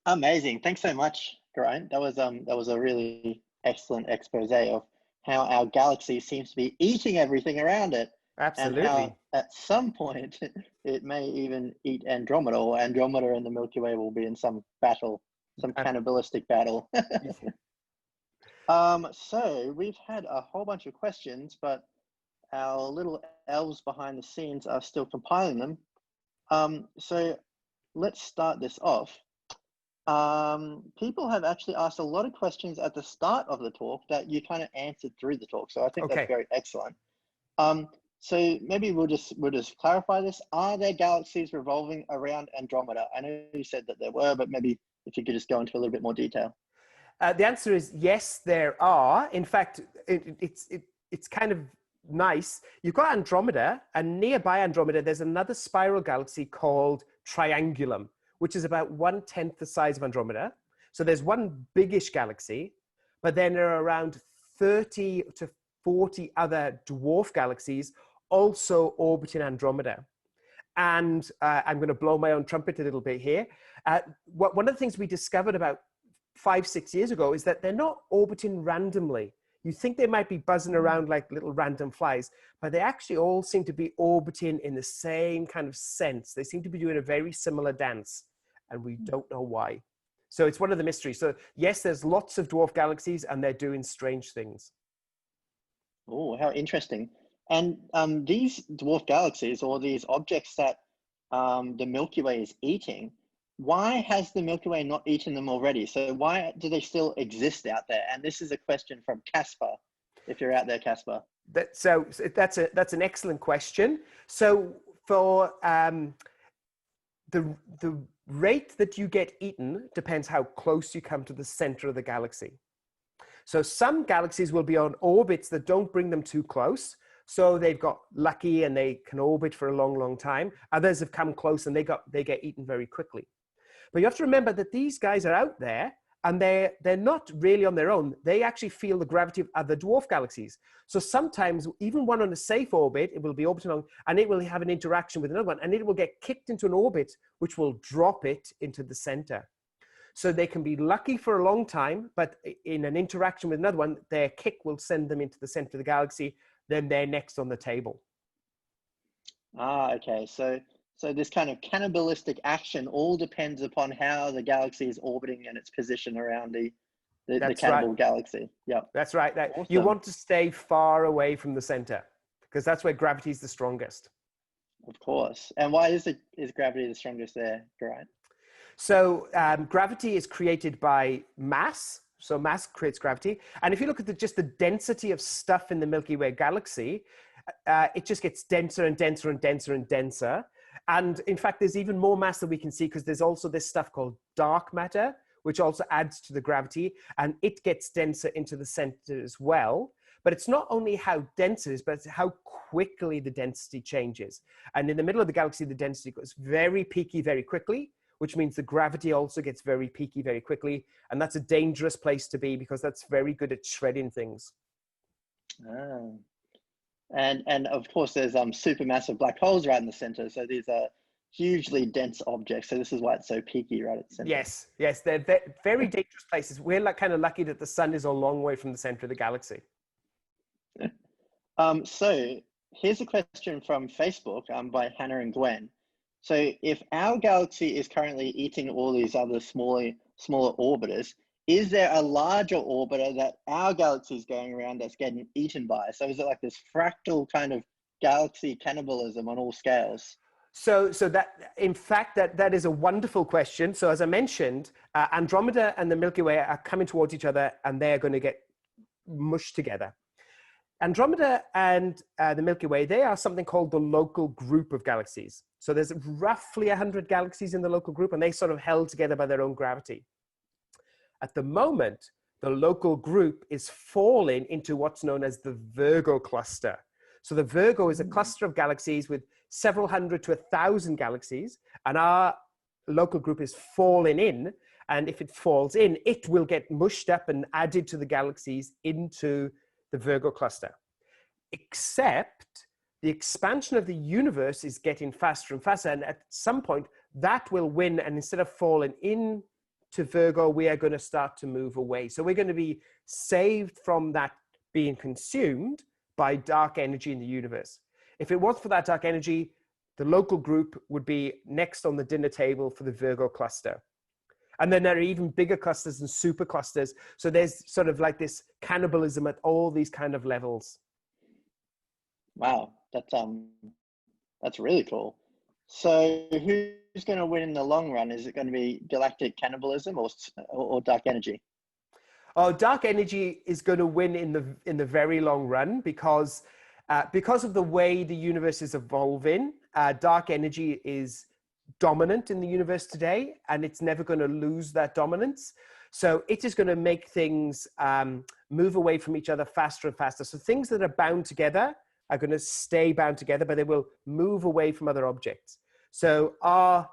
Amazing. Thanks so much, Geraint. That was a really excellent expose of how our galaxy seems to be eating everything around it, and how Absolutely. at some point it may even eat Andromeda, or Andromeda and the Milky Way will be in some battle, some Uh, cannibalistic battle. So we've had a whole bunch of questions, but our little elves behind the scenes are still compiling them. So let's start this off. People have actually asked a lot of questions at the start of the talk that you kind of answered through the talk. So I think that's okay. very excellent. So maybe we'll just clarify this. Are there galaxies revolving around Andromeda? I know you said that there were, but maybe if you could just go into a little bit more detail. The answer is yes, there are. In fact, it's kind of nice. You've got Andromeda, and nearby Andromeda, there's another spiral galaxy called Triangulum, which is about 1/10 the size of Andromeda. So there's one biggish galaxy, but then there are around 30 to 40 other dwarf galaxies also orbiting Andromeda. And I'm going to blow my own trumpet a little bit here. One of the things we discovered about 5-6 years ago is that they're not orbiting randomly. You think they might be buzzing around like little random flies, but they actually all seem to be orbiting in the same kind of sense. They seem to be doing a very similar dance, and we don't know why. So it's one of the mysteries. So yes, there's lots of dwarf galaxies, and they're doing strange things. Oh, how interesting. And these dwarf galaxies, or these objects that the Milky Way is eating, why has the Milky Way not eaten them already? So why do they still exist out there? And this is a question from Casper, if you're out there, Casper. So that's an excellent question. So for the rate that you get eaten depends how close you come to the center of the galaxy. So some galaxies will be on orbits that don't bring them too close. So they've got lucky and they can orbit for a long, long time. Others have come close and they get eaten very quickly. But you have to remember that these guys are out there and they're not really on their own. They actually feel the gravity of other dwarf galaxies. So sometimes even one on a safe orbit, it will be orbiting along and it will have an interaction with another one and it will get kicked into an orbit, which will drop it into the center. So they can be lucky for a long time, but in an interaction with another one, their kick will send them into the center of the galaxy. Then they're next on the table. Ah, okay. So this kind of cannibalistic action all depends upon how the galaxy is orbiting and its position around the cannibal galaxy. Yep. That's right. Awesome. You want to stay far away from the center because that's where gravity is the strongest. Of course. And why is gravity the strongest there, Geraint? So gravity is created by mass. So mass creates gravity. And if you look at just the density of stuff in the Milky Way galaxy, it just gets denser and denser and denser and denser. And in fact, there's even more mass that we can see because there's also this stuff called dark matter, which also adds to the gravity, and it gets denser into the center as well. But it's not only how dense it is, but it's how quickly the density changes. And in the middle of the galaxy, the density goes very peaky very quickly, which means the gravity also gets very peaky very quickly. And that's a dangerous place to be because that's very good at shredding things. Ah. And of course, there's supermassive black holes right in the center. So these are hugely dense objects. So this is why it's so peaky right at the center. Yes, they're very dangerous places. We're kind of lucky that the sun is a long way from the center of the galaxy. So here's a question from Facebook by Hannah and Gwen. So if our galaxy is currently eating all these other smaller orbiters, is there a larger orbiter that our galaxy is going around that's getting eaten by? So is it like this fractal kind of galaxy cannibalism on all scales? So that, in fact, that is a wonderful question. So as I mentioned, Andromeda and the Milky Way are coming towards each other and they're going to get mushed together. Andromeda and the Milky Way, they are something called the local group of galaxies. So there's roughly 100 galaxies in the local group and they sort of held together by their own gravity. At the moment, the local group is falling into what's known as the Virgo cluster. So the Virgo is a cluster of galaxies with several hundred to 1,000 galaxies, and our local group is falling in. And if it falls in, it will get mushed up and added to the galaxies into the Virgo cluster. Except the expansion of the universe is getting faster and faster. And at some point, that will win. And instead of falling in to Virgo, we are going to start to move away. So we're going to be saved from that being consumed by dark energy in the universe. If it wasn't for that dark energy, the local group would be next on the dinner table for the Virgo cluster. And then there are even bigger clusters and super clusters. So there's sort of like this cannibalism at all these kind of levels. Wow, that's really cool. So who's going to win in the long run? Is it going to be galactic cannibalism or dark energy? Oh, dark energy is going to win in the very long run because of the way the universe is evolving. Dark energy is dominant in the universe today, and it's never going to lose that dominance. So it is going to make things move away from each other faster and faster. So things that are bound together are going to stay bound together, but they will move away from other objects. So our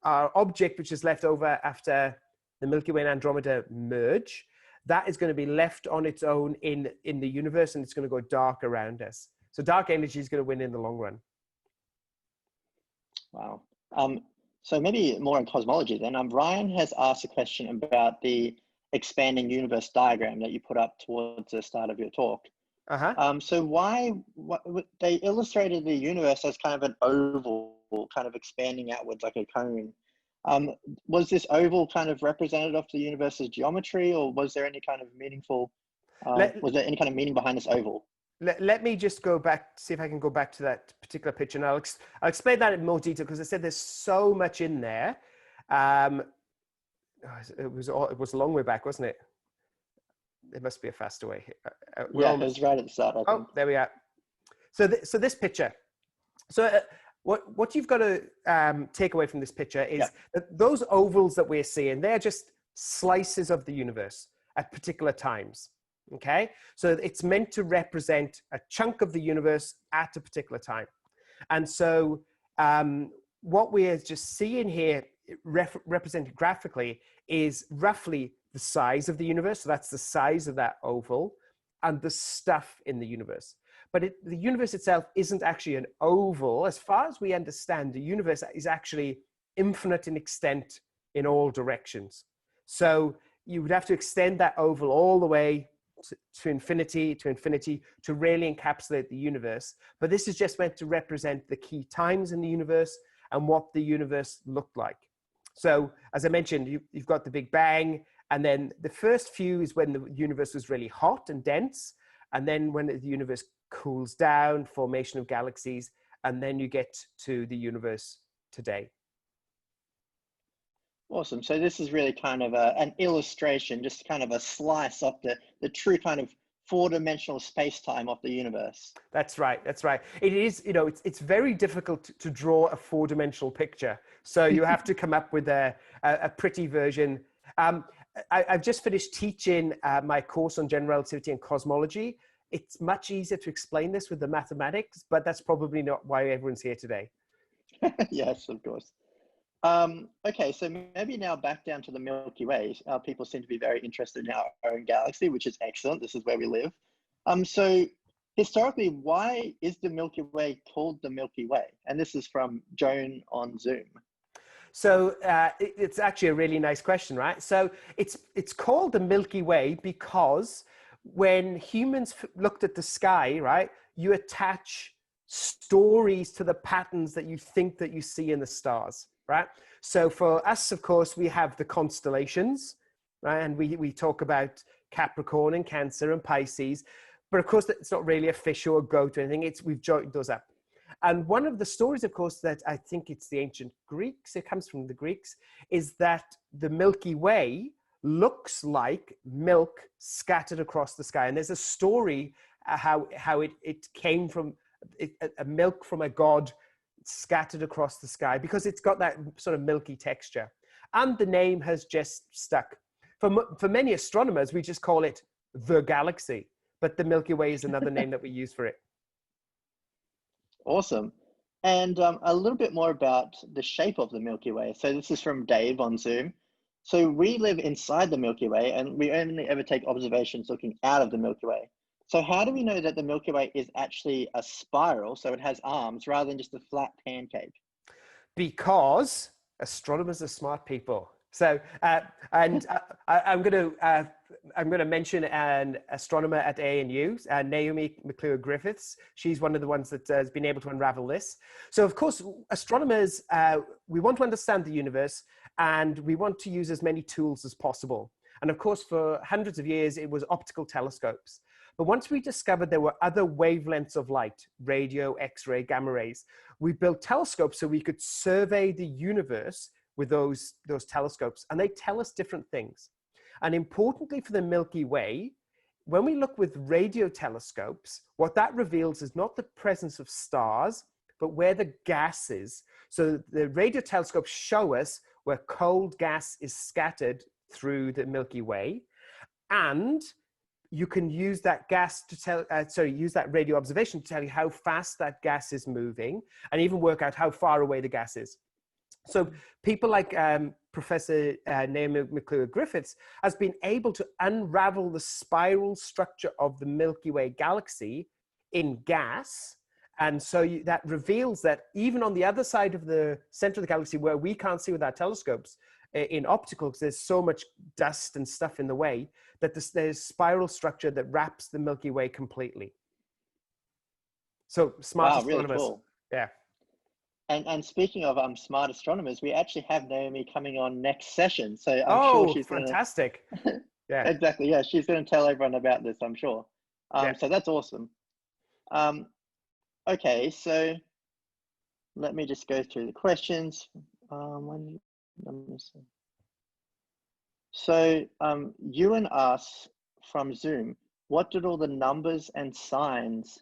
object, which is left over after the Milky Way and Andromeda merge, that is going to be left on its own in the universe, and it's going to go dark around us. So dark energy is going to win in the long run. Wow. So maybe more in cosmology then. Ryan has asked a question about the expanding universe diagram that you put up towards the start of your talk. So why they illustrated the universe as kind of an oval, kind of expanding outwards like a cone. Was this oval kind of representative of the universe's geometry, or was there any kind of meaningful, was there any kind of meaning behind this oval? Let me just go back, see if I can go back to that particular picture. And I'll explain that in more detail because I said there's so much in there. It was a long way back, wasn't it? There must be a faster way. It was right at the start, I think. Oh, there we are. So this picture. So what you've got to take away from this picture is that those ovals that we're seeing, they're just slices of the universe at particular times. Okay, so it's meant to represent a chunk of the universe at a particular time. And so what we're just seeing here represented graphically is roughly the size of the universe. So that's the size of that oval and the stuff in the universe. But the universe itself isn't actually an oval. As far as we understand, the universe is actually infinite in extent in all directions. So you would have to extend that oval all the way to infinity to really encapsulate the universe. But this is just meant to represent the key times in the universe and what the universe looked like. So as I mentioned, you've got the Big Bang, and then the first few is when the universe was really hot and dense, and then when the universe cools down, formation of galaxies, and then you get to the universe today. Awesome. So this is really kind of an illustration, just kind of a slice of the true kind of four-dimensional space-time of the universe. That's right. That's right. It is, it's very difficult to draw a four-dimensional picture. So you have to come up with a pretty version. I've just finished teaching my course on general relativity and cosmology. It's much easier to explain this with the mathematics, but that's probably not why everyone's here today. Yes, of course. Okay, so maybe now back down to the Milky Way. People seem to be very interested in our own galaxy, which is excellent. This is where we live. So historically, why is the Milky Way called the Milky Way? And this is from Joan on Zoom. So it's actually a really nice question, right? So it's called the Milky Way because when humans looked at the sky, right, you attach stories to the patterns that you think that you see in the stars. Right. So for us, of course, we have the constellations, right? And we talk about Capricorn and Cancer and Pisces, but of course, it's not really a fish or a goat or anything. We've joined those up. And one of the stories, of course, that I think it's the ancient Greeks, it comes from the Greeks, is that the Milky Way looks like milk scattered across the sky. And there's a story how it came from a milk from a god scattered across the sky because it's got that sort of milky texture, and the name has just stuck. For many astronomers, we just call it the galaxy, but the Milky Way is another name that we use for it. Awesome. And a little bit more about the shape of the Milky Way. So this is from Dave on Zoom. So we live inside the Milky Way, and we only ever take observations looking out of the Milky Way. So how do we know that the Milky Way is actually a spiral, so it has arms, rather than just a flat pancake? Because astronomers are smart people. So, I'm going to mention an astronomer at ANU, Naomi McClure-Griffiths. She's one of the ones that has been able to unravel this. So, of course, astronomers, we want to understand the universe, and we want to use as many tools as possible. And of course, for hundreds of years, it was optical telescopes. But once we discovered there were other wavelengths of light, radio, X-ray, gamma rays, we built telescopes so we could survey the universe with those telescopes, and they tell us different things. And importantly for the Milky Way, when we look with radio telescopes, what that reveals is not the presence of stars, but where the gas is. So the radio telescopes show us where cold gas is scattered through the Milky Way, and you can use that gas to use that radio observation to tell you how fast that gas is moving, and even work out how far away the gas is. So people like Professor Naomi McClure-Griffiths has been able to unravel the spiral structure of the Milky Way galaxy in gas. And so that reveals that even on the other side of the center of the galaxy, where we can't see with our telescopes, in optical, because there's so much dust and stuff in the way, that there's spiral structure that wraps the Milky Way completely. So smart astronomers. Really cool. Yeah. And speaking of smart astronomers, we actually have Naomi coming on next session. So I'm sure she's fantastic. Yeah, exactly. Yeah, she's going to tell everyone about this, I'm sure. So that's awesome. Okay, so let me just go through the questions. So Ewan asks from Zoom, what did all the numbers and signs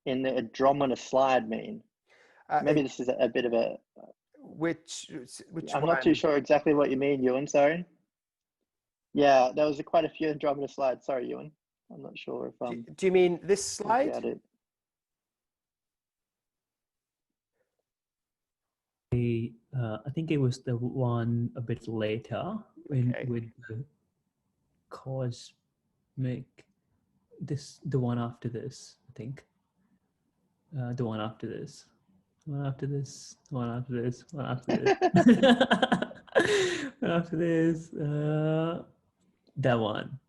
in the Andromeda slide mean? Maybe this is a bit of a... Which I'm not too sure exactly what you mean, Ewan, sorry. Yeah, there was quite a few Andromeda slides. Sorry, Ewan. I'm not sure if... do you mean this slide? I think it was the one a bit later with the cosmic... the one after this, I think. The one after this. One after this, one after this, one after this. One after this, that one.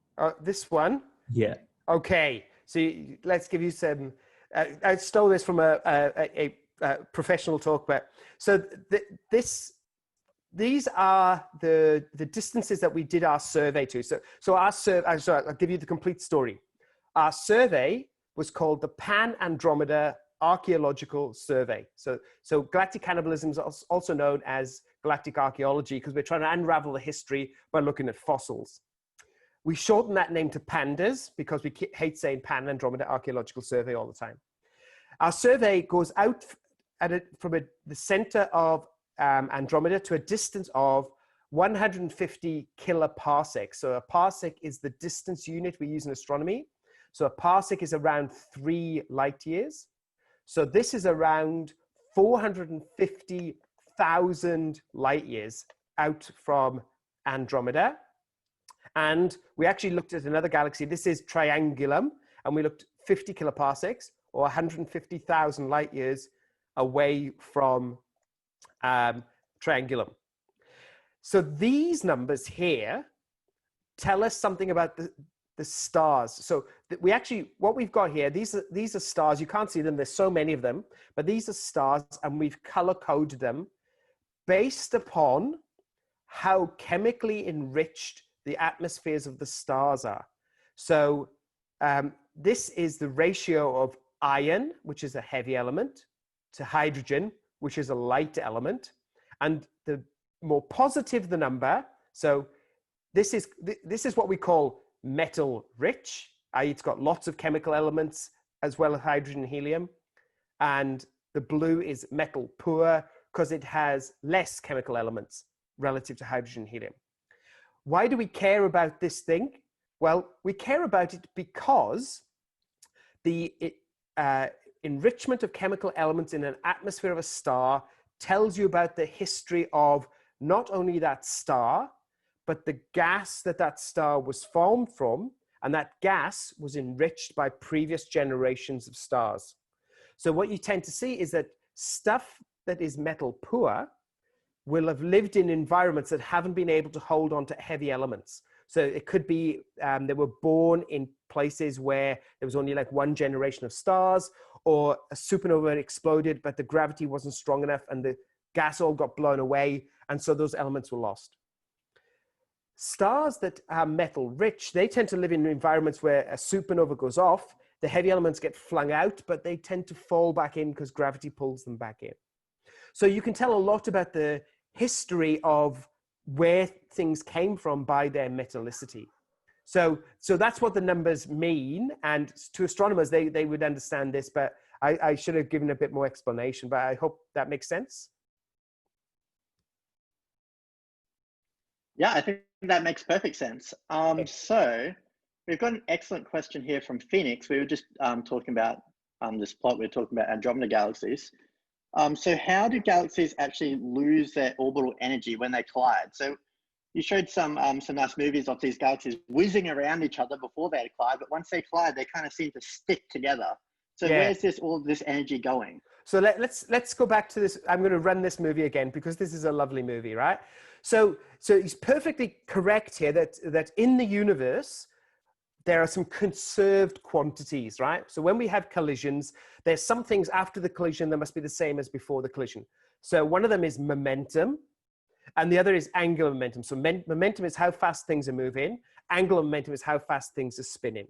This one? Yeah. Okay, so let's give you some, I stole this from a professional talk, but so these are the distances that we did our survey to. So our survey, sorry, I'll give you the complete story. Our survey was called the Pan-Andromeda Archaeological Survey. So galactic cannibalism is also known as galactic archaeology because we're trying to unravel the history by looking at fossils. We shorten that name to PANDAS because we hate saying Pan-Andromeda Archaeological Survey all the time. Our survey goes out from the center of Andromeda to a distance of 150 kiloparsecs. So a parsec is the distance unit we use in astronomy. So a parsec is around 3 light years. So this is around 450,000 light years out from Andromeda. And we actually looked at another galaxy. This is Triangulum, and we looked 50 kiloparsecs, or 150,000 light years away from Triangulum. So these numbers here tell us something about the stars. So we actually, what we've got here, these are stars. You can't see them. There's so many of them, but these are stars, and we've color coded them based upon how chemically enriched the atmospheres of the stars are. So this is the ratio of iron, which is a heavy element, to hydrogen, which is a light element. And the more positive the number, so this is what we call metal rich, i.e. it's got lots of chemical elements as well as hydrogen and helium. And the blue is metal poor because it has less chemical elements relative to hydrogen and helium. Why do we care about this thing? Well, we care about it because the enrichment of chemical elements in an atmosphere of a star tells you about the history of not only that star, but the gas that star was formed from, and that gas was enriched by previous generations of stars. So what you tend to see is that stuff that is metal poor will have lived in environments that haven't been able to hold on to heavy elements. So it could be they were born in places where there was only like one generation of stars, or a supernova exploded, but the gravity wasn't strong enough and the gas all got blown away. And so those elements were lost. Stars that are metal rich, they tend to live in environments where a supernova goes off, the heavy elements get flung out, but they tend to fall back in because gravity pulls them back in. So you can tell a lot about the history of where things came from by their metallicity. So that's what the numbers mean. And to astronomers, they would understand this, but I should have given a bit more explanation, but I hope that makes sense. Yeah, I think that makes perfect sense. So we've got an excellent question here from Phoenix. We were just talking about this plot. We were talking about Andromeda galaxies. So how do galaxies actually lose their orbital energy when they collide? So you showed some nice movies of these galaxies whizzing around each other before they collide, but once they collide, they kind of seem to stick together. So where's all of this energy going? So let's go back to this. I'm going to run this movie again because this is a lovely movie, right? So he's perfectly correct here that in the universe, there are some conserved quantities, right? So when we have collisions, there's some things after the collision that must be the same as before the collision. So one of them is momentum, and the other is angular momentum. So momentum is how fast things are moving. Angular momentum is how fast things are spinning.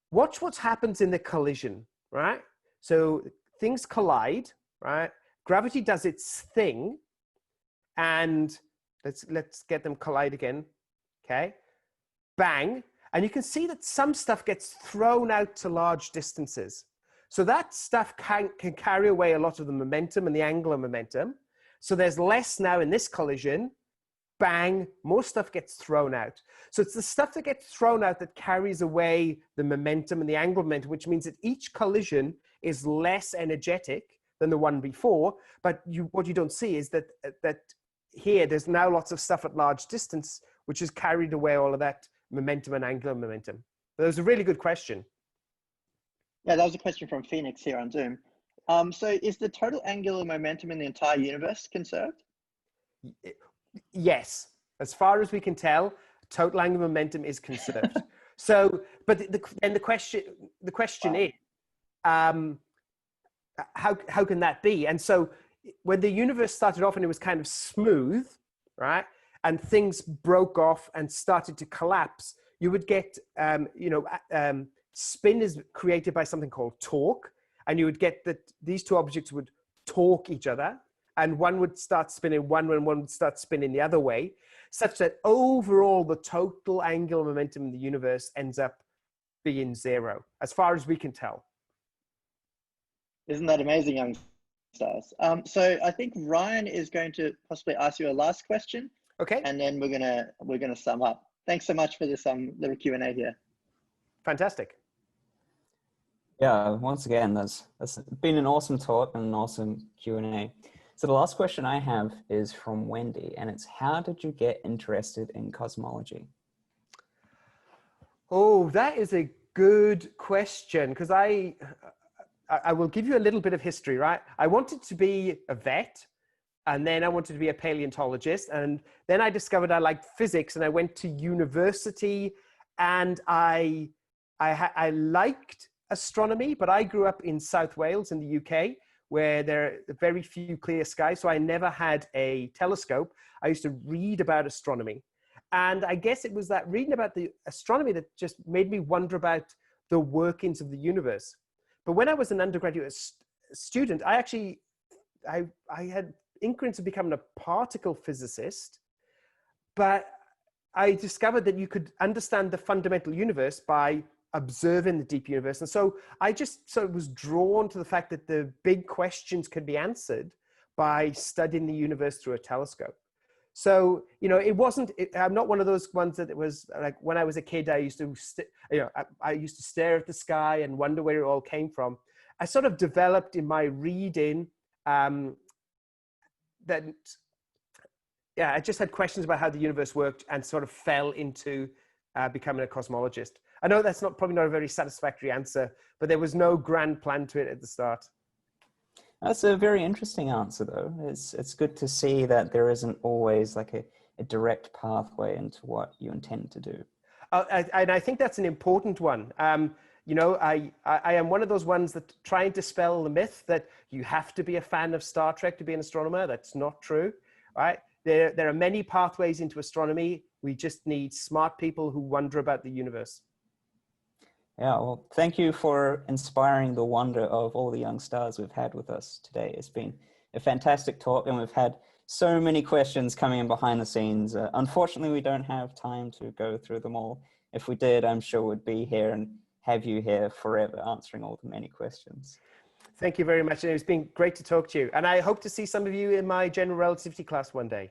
Watch what happens in the collision, right? So things collide, right? Gravity does its thing, and let's get them collide again, okay? Bang. And you can see that some stuff gets thrown out to large distances. So that stuff can carry away a lot of the momentum and the angular momentum. So there's less now in this collision. Bang, more stuff gets thrown out. So it's the stuff that gets thrown out that carries away the momentum and the angular momentum, which means that each collision is less energetic than the one before. But what you don't see is that here there's now lots of stuff at large distance, which has carried away all of that momentum and angular momentum. But that was a really good question. Yeah, that was a question from Phoenix here on Zoom. So is the total angular momentum in the entire universe conserved? Yes, as far as we can tell, total angular momentum is conserved. So, but the question is, how can that be? And so when the universe started off and it was kind of smooth, right, and things broke off and started to collapse, you would get, spin is created by something called torque, and you would get that these two objects would torque each other, and one would start spinning one way and one would start spinning the other way, such that overall the total angular momentum in the universe ends up being zero, as far as we can tell. Isn't that amazing, young stars? So I think Ryan is going to possibly ask you a last question. Okay. And then we're gonna sum up. Thanks so much for this little Q&A here. Fantastic. Yeah, once again, that's been an awesome talk and an awesome Q&A. So the last question I have is from Wendy, and it's, how did you get interested in cosmology? Oh, that is a good question, because I will give you a little bit of history, right? I wanted to be a vet, and then I wanted to be a paleontologist, and then I discovered I liked physics, and I went to university, and I liked astronomy, but I grew up in South Wales in the UK, where there are very few clear skies, so I never had a telescope. I used to read about astronomy. And I guess it was that reading about the astronomy that just made me wonder about the workings of the universe. But when I was an undergraduate student, I had inklings of becoming a particle physicist, but I discovered that you could understand the fundamental universe by observing the deep universe. And so I just sort of was drawn to the fact that the big questions could be answered by studying the universe through a telescope. So, I'm not one of those ones that it was like when I was a kid, I used to stare at the sky and wonder where it all came from. I sort of developed in my reading I just had questions about how the universe worked and sort of fell into becoming a cosmologist. I know that's probably not a very satisfactory answer, but there was no grand plan to it at the start. That's a very interesting answer, though. It's good to see that there isn't always like a direct pathway into what you intend to do. And I think that's an important one. You know, I am one of those ones that try and dispel the myth that you have to be a fan of Star Trek to be an astronomer. That's not true, right? There are many pathways into astronomy. We just need smart people who wonder about the universe. Yeah, well, thank you for inspiring the wonder of all the young stars we've had with us today. It's been a fantastic talk, and we've had so many questions coming in behind the scenes. Unfortunately, we don't have time to go through them all. If we did, I'm sure we'd be here and have you here forever answering all the many questions. Thank you very much. It's been great to talk to you. And I hope to see some of you in my general relativity class one day.